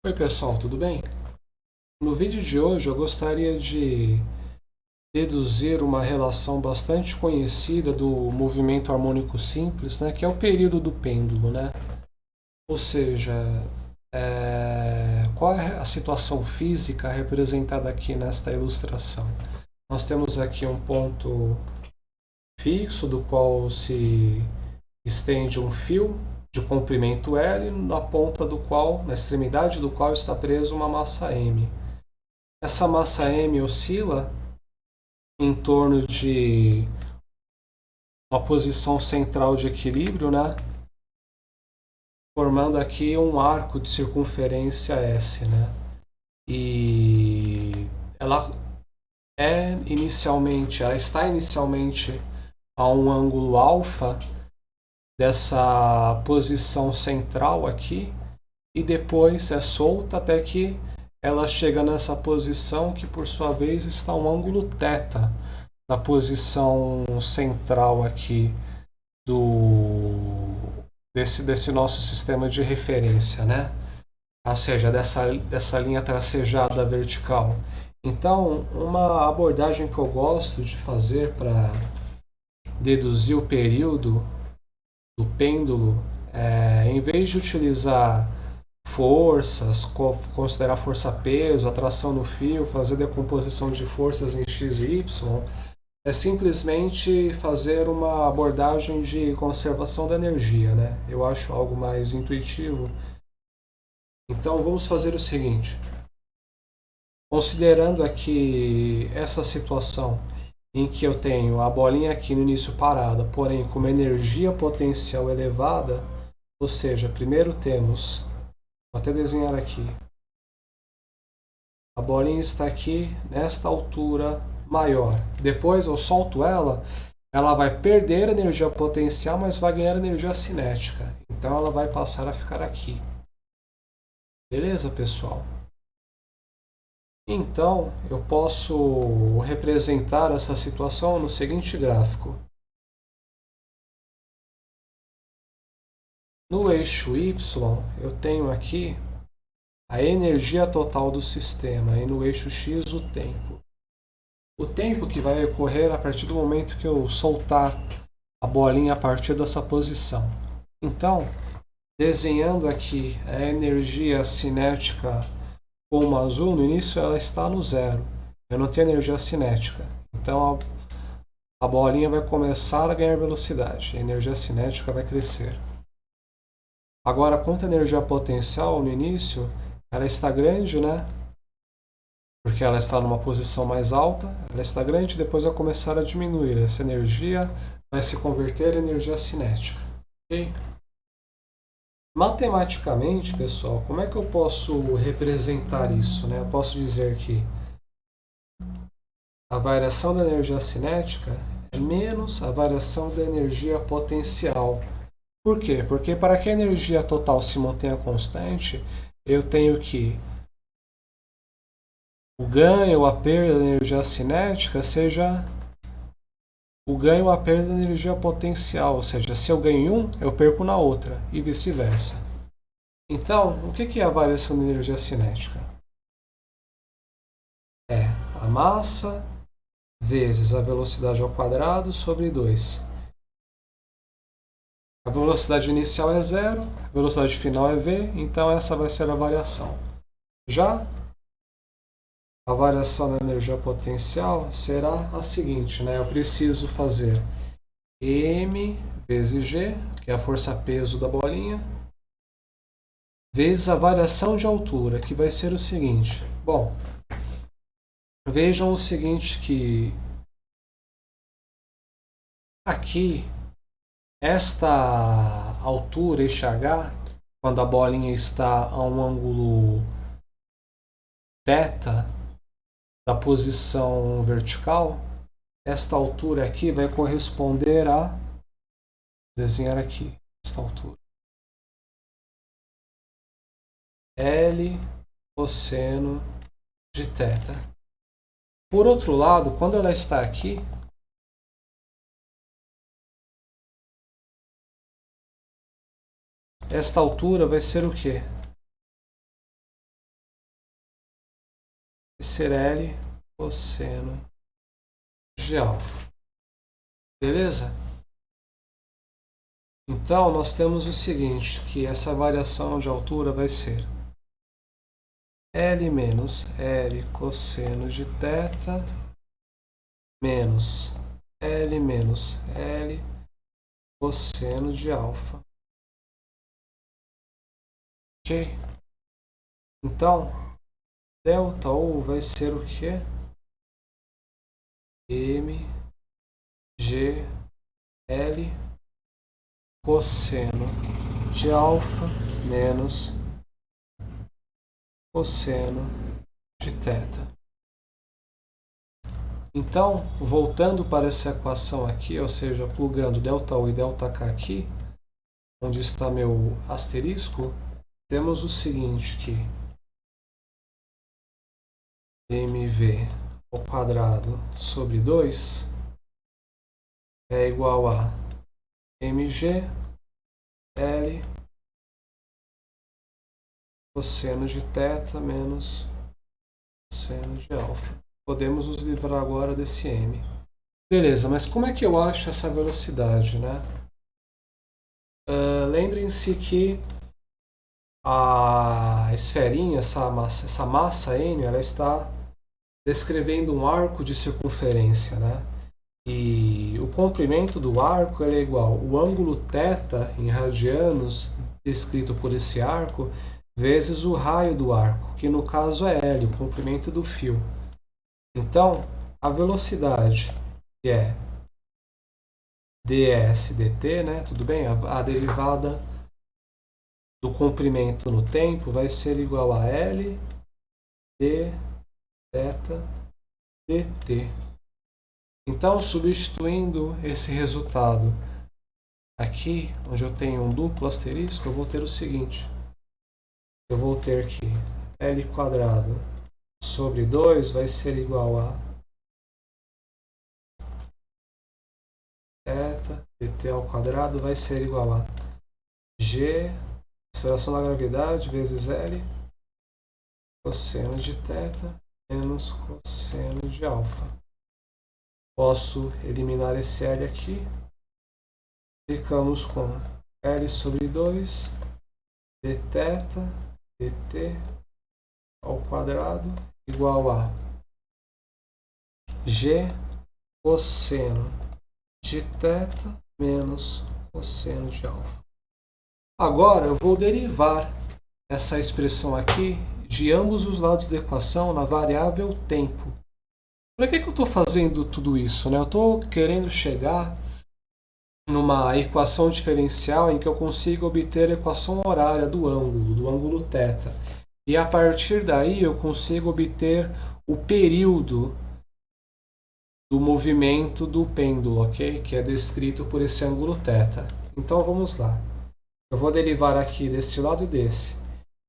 Oi pessoal, tudo bem? No vídeo de hoje eu gostaria de deduzir uma relação bastante conhecida do movimento harmônico simples, né, que é o período do pêndulo, né? Ou seja, qual é a situação física representada aqui nesta ilustração? Nós temos aqui um ponto fixo do qual se estende um fio de comprimento L, na ponta do qual, na extremidade do qual está preso uma massa M. Essa massa M oscila em torno de uma posição central de equilíbrio, né? Formando aqui um arco de circunferência S, né? E ela ela está inicialmente a um ângulo alfa dessa posição central aqui e depois é solta até que ela chega nessa posição que por sua vez está um ângulo θ da posição central aqui desse nosso sistema de referência, né? Ou seja, dessa linha tracejada vertical. Então, uma abordagem que eu gosto de fazer para deduzir o período do pêndulo em vez de utilizar forças, considerar força-peso, atração no fio, fazer decomposição de forças em x e y, é simplesmente fazer uma abordagem de conservação da energia, né? Eu acho algo mais intuitivo. Então vamos fazer o seguinte: considerando aqui essa situação em que eu tenho a bolinha aqui no início parada, porém com uma energia potencial elevada, ou seja, primeiro temos, vou até desenhar aqui, a bolinha está aqui nesta altura maior. Depois eu solto ela vai perder energia potencial, mas vai ganhar energia cinética. Então ela vai passar a ficar aqui. Beleza, pessoal? Então eu posso representar essa situação no seguinte gráfico. No eixo Y, eu tenho aqui a energia total do sistema e no eixo X o tempo. O tempo que vai ocorrer a partir do momento que eu soltar a bolinha a partir dessa posição. Então, desenhando aqui a energia cinética como azul, no início ela está no zero. Eu não tenho energia cinética. Então a bolinha vai começar a ganhar velocidade. A energia cinética vai crescer. Agora, quanto à energia potencial, no início, ela está grande, né? Porque ela está numa posição mais alta, ela está grande, depois vai começar a diminuir. Essa energia vai se converter em energia cinética. Ok? Matematicamente, pessoal, como é que eu posso representar isso, né? Eu posso dizer que a variação da energia cinética é menos a variação da energia potencial. Por quê? Porque para que a energia total se mantenha constante, eu tenho que o ganho ou a perda da energia cinética seja o ganho ou a perda da energia potencial, ou seja, se eu ganho em um, eu perco na outra, e vice-versa. Então, o que é a variação da energia cinética? É a massa vezes a velocidade ao quadrado sobre 2. A velocidade inicial é zero, a velocidade final é v, então essa vai ser a variação. Já a variação da energia potencial será a seguinte, né? Eu preciso fazer m vezes g, que é a força-peso da bolinha, vezes a variação de altura, que vai ser o seguinte. Bom, vejam o seguinte que aqui esta altura, este h, quando a bolinha está a um ângulo θ da posição vertical, esta altura aqui vai corresponder a desenhar aqui esta altura L cosseno de θ. Por outro lado, quando ela está aqui, esta altura vai ser o quê? ser L cosseno de alfa. Beleza? Então, nós temos o seguinte, que essa variação de altura vai ser L menos L cosseno de θ menos L menos L cosseno de alfa. Ok? Então, delta U vai ser o quê? M, G, L cosseno de alfa menos cosseno de θ. Então, voltando para essa equação aqui, ou seja, plugando ΔU e ΔK aqui, onde está meu asterisco, temos o seguinte que mv ao quadrado sobre 2 é igual a mg L cosseno de θ menos cosseno de alfa. Podemos nos livrar agora desse m. Beleza, mas como é que eu acho essa velocidade, né? Lembrem-se que a esferinha, essa massa m, ela está descrevendo um arco de circunferência, né? E o comprimento do arco é igual ao ângulo θ em radianos descrito por esse arco vezes o raio do arco, que no caso é L, o comprimento do fio. Então, a velocidade, que é ds dt, né? Tudo bem? A derivada do comprimento no tempo vai ser igual a L d θ dt. Então, substituindo esse resultado aqui, onde eu tenho um duplo asterisco, eu vou ter o seguinte. Eu vou ter que L quadrado sobre 2 vai ser igual a θ dt ao quadrado vai ser igual a G, aceleração da gravidade, vezes L, cosseno de θ menos cosseno de alfa. Posso eliminar esse L aqui. Ficamos com L sobre 2 dθ dt ao quadrado igual a G cosseno de θ menos cosseno de alfa. Agora eu vou derivar essa expressão aqui de ambos os lados da equação na variável tempo. Para que eu estou fazendo tudo isso, né? Eu estou querendo chegar numa equação diferencial em que eu consiga obter a equação horária do ângulo θ. E a partir daí eu consigo obter o período do movimento do pêndulo, ok? Que é descrito por esse ângulo θ. Então vamos lá. Eu vou derivar aqui desse lado e desse.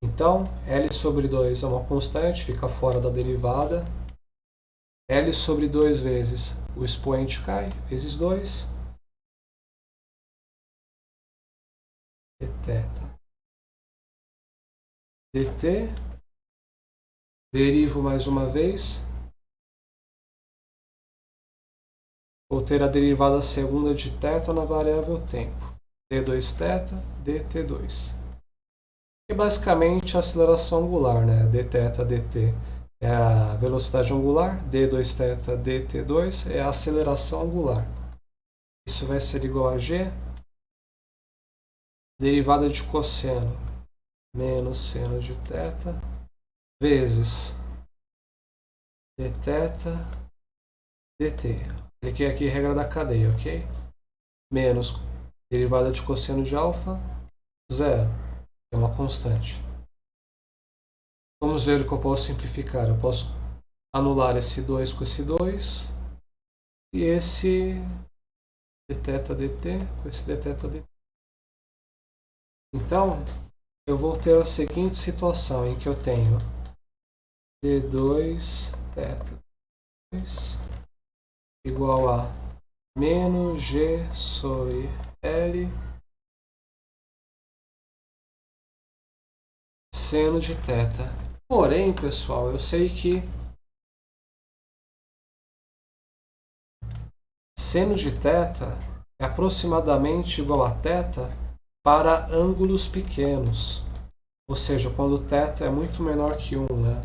Então, L sobre 2 é uma constante, fica fora da derivada. L sobre 2 vezes o expoente cai, vezes 2. Dθ dt. Derivo mais uma vez. Vou ter a derivada segunda de θ na variável tempo. d2θ, dt2. E basicamente a aceleração angular, né? dθ dt é a velocidade angular, d2θ dt2 é a aceleração angular. Isso vai ser igual a g, derivada de cosseno menos seno de θ, vezes dθ dt. Apliquei aqui a regra da cadeia, ok? Menos derivada de cosseno de alfa, zero. É uma constante. Vamos ver o que eu posso simplificar. Eu posso anular esse 2 com esse 2 e esse dθ dt com esse dθ dt. Então, eu vou ter a seguinte situação em que eu tenho d2 θ2 igual a menos g sobre L seno de θ. Porém, pessoal, eu sei que seno de θ é aproximadamente igual a θ para ângulos pequenos, ou seja, quando θ é muito menor que 1, né?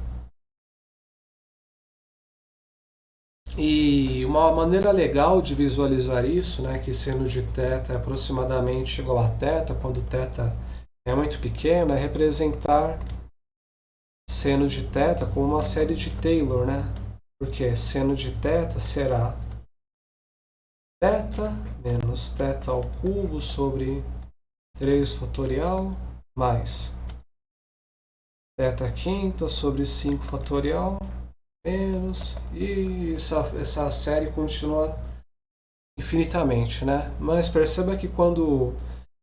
E uma maneira legal de visualizar isso, né, que seno de θ é aproximadamente igual a θ, quando θ é muito pequeno, é representar seno de θ como uma série de Taylor, né? Porque seno de θ será θ menos θ ao cubo sobre 3 fatorial mais θ quinta sobre 5 fatorial menos, e essa série continua infinitamente, né? Mas perceba que quando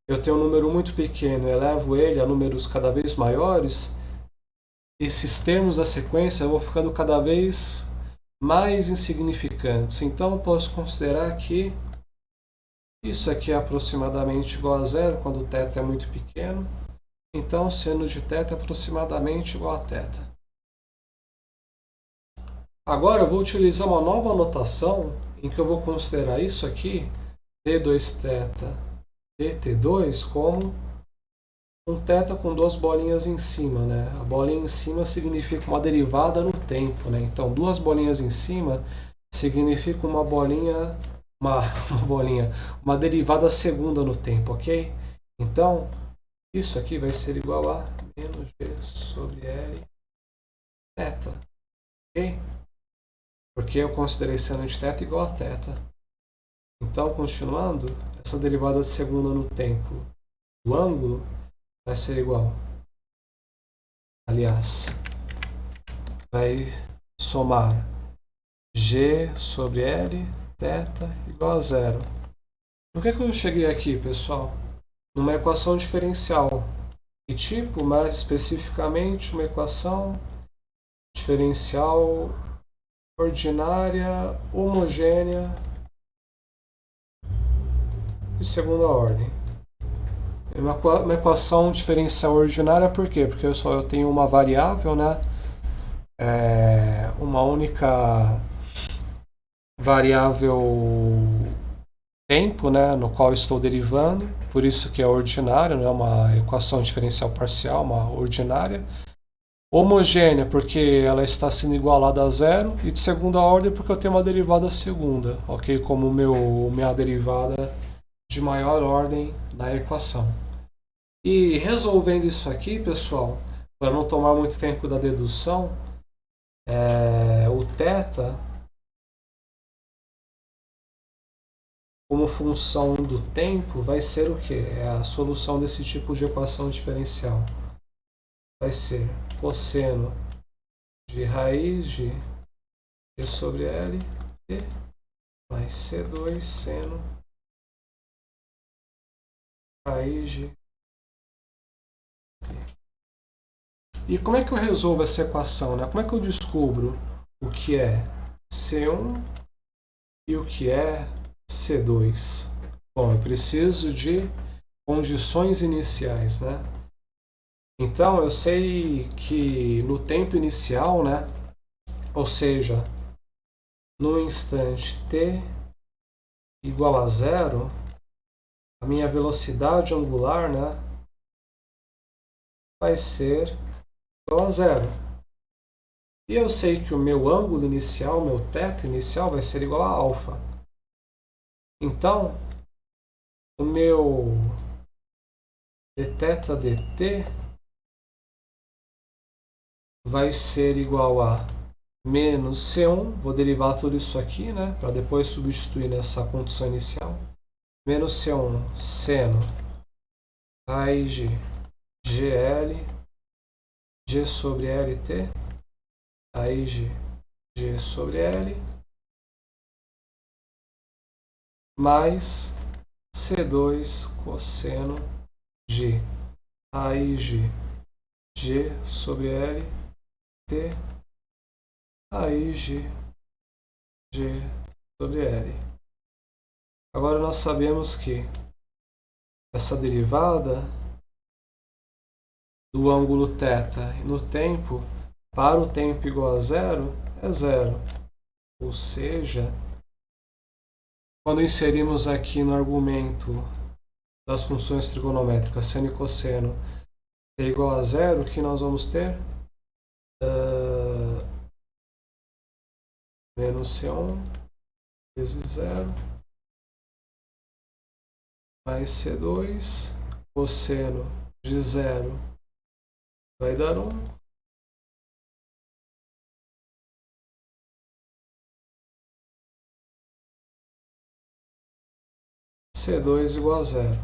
eu tenho um número muito pequeno e elevo ele a números cada vez maiores, esses termos da sequência vão ficando cada vez mais insignificantes. Então eu posso considerar que isso aqui é aproximadamente igual a zero quando o θ é muito pequeno. Então seno de θ é aproximadamente igual a θ. Agora eu vou utilizar uma nova notação em que eu vou considerar isso aqui, d2θ dt2, como um θ com duas bolinhas em cima, né? A bolinha em cima significa uma derivada no tempo, né? Então, duas bolinhas em cima significa uma bolinha, uma derivada segunda no tempo, ok? Então, isso aqui vai ser igual a menos g sobre L θ, ok? Porque eu considerei seno de θ igual a θ. Então, continuando, essa derivada segunda no tempo do ângulo vai ser igual. Aliás, vai somar g sobre L θ igual a zero. No que eu cheguei aqui, pessoal? Numa equação diferencial. E tipo, mais especificamente, uma equação diferencial ordinária, homogênea de segunda ordem. É uma equação diferencial ordinária, por quê? Porque eu tenho uma variável, né? Uma única variável tempo, né? No qual estou derivando, por isso que é ordinária, não é uma equação diferencial parcial, uma ordinária. Homogênea, porque ela está sendo igualada a zero, e de segunda ordem porque eu tenho uma derivada segunda, ok? Como minha derivada de maior ordem na equação. E resolvendo isso aqui, pessoal, para não tomar muito tempo da dedução, o θ, como função do tempo, vai ser o quê? É a solução desse tipo de equação diferencial. Vai ser cosseno de raiz de g sobre L t mais C2 seno raiz de t. E como é que eu resolvo essa equação, né? Como é que eu descubro o que é C1 e o que é C2? Bom, eu preciso de condições iniciais, né? Então, eu sei que no tempo inicial, né? Ou seja, no instante t igual a zero, a minha velocidade angular, né, vai ser igual a zero. E eu sei que o meu ângulo inicial, meu θ inicial, vai ser igual a alfa. Então, o meu dθ dt vai ser igual a menos C1, vou derivar tudo isso aqui, né, para depois substituir nessa condição inicial. Menos C1 seno raiz de GL G sobre LT raiz de G sobre L mais C2 cosseno de raiz de G sobre L T raiz de G sobre L. Agora nós sabemos que essa derivada do ângulo θ no tempo, para o tempo igual a zero, é zero. Ou seja, quando inserimos aqui no argumento das funções trigonométricas seno e cosseno é igual a zero, o que nós vamos ter? Menos C1 vezes zero mais C2, cosseno de zero vai dar 1. C2 igual a zero.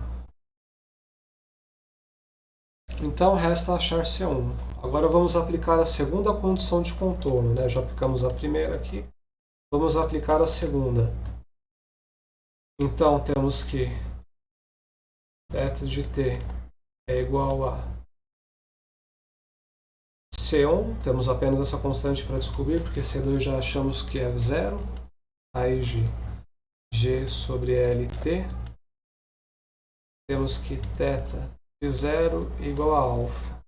Então resta achar C1. Agora vamos aplicar a segunda condição de contorno, né? Já aplicamos a primeira aqui. Vamos aplicar a segunda. Então temos que θ de t é igual a C1. Temos apenas essa constante para descobrir, porque C2 já achamos que é zero. Aí G sobre LT. Temos que θ de zero igual a alfa.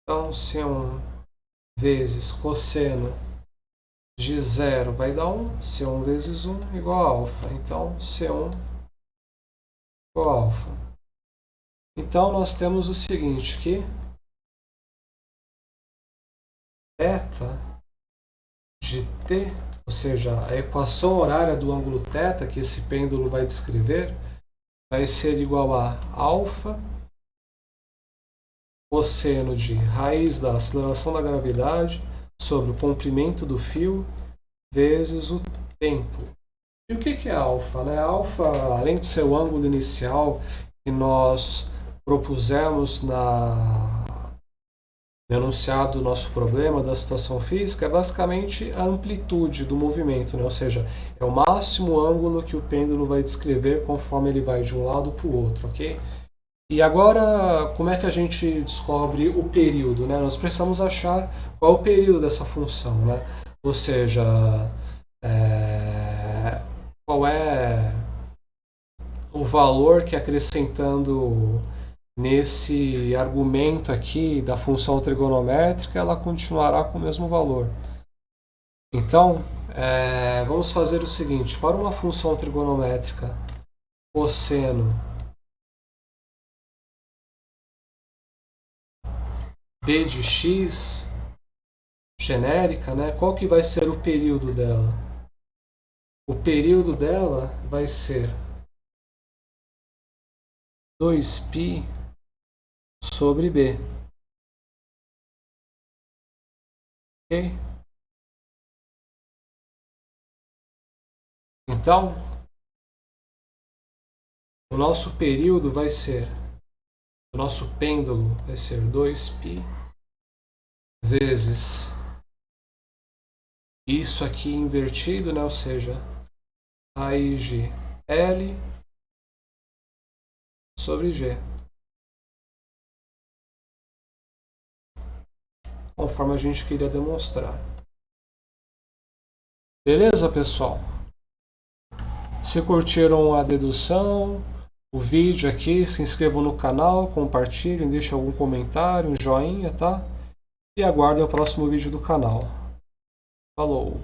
Então, C1 vezes cosseno de zero vai dar 1. C1 vezes 1 igual a alfa. Então, C1 igual a alfa. Então, nós temos o seguinte, que θ de t, ou seja, a equação horária do ângulo θ, que esse pêndulo vai descrever, vai ser igual a alfa cosseno de raiz da aceleração da gravidade sobre o comprimento do fio vezes o tempo. E o que é alfa? Né? Alfa, além de ser o ângulo inicial que nós propusemos no enunciado do nosso problema da situação física, é basicamente a amplitude do movimento, né? Ou seja, é o máximo ângulo que o pêndulo vai descrever conforme ele vai de um lado para o outro, ok? E agora, como é que a gente descobre o período, né? Nós precisamos achar qual é o período dessa função, né? Ou seja, qual é o valor que acrescentando nesse argumento aqui da função trigonométrica, ela continuará com o mesmo valor. Então, vamos fazer o seguinte, para uma função trigonométrica cosseno B de x genérica, né? Qual que vai ser o período dela? O período dela vai ser 2π sobre b. Ok? Então, o nosso período vai ser, o nosso pêndulo vai ser 2π vezes isso aqui invertido, né? Ou seja, raiz de L sobre G. Conforme a gente queria demonstrar. Beleza, pessoal? Se curtiram a dedução, o vídeo aqui, se inscrevam no canal, compartilhem, deixem algum comentário, um joinha, tá? E aguardem o próximo vídeo do canal. Falou!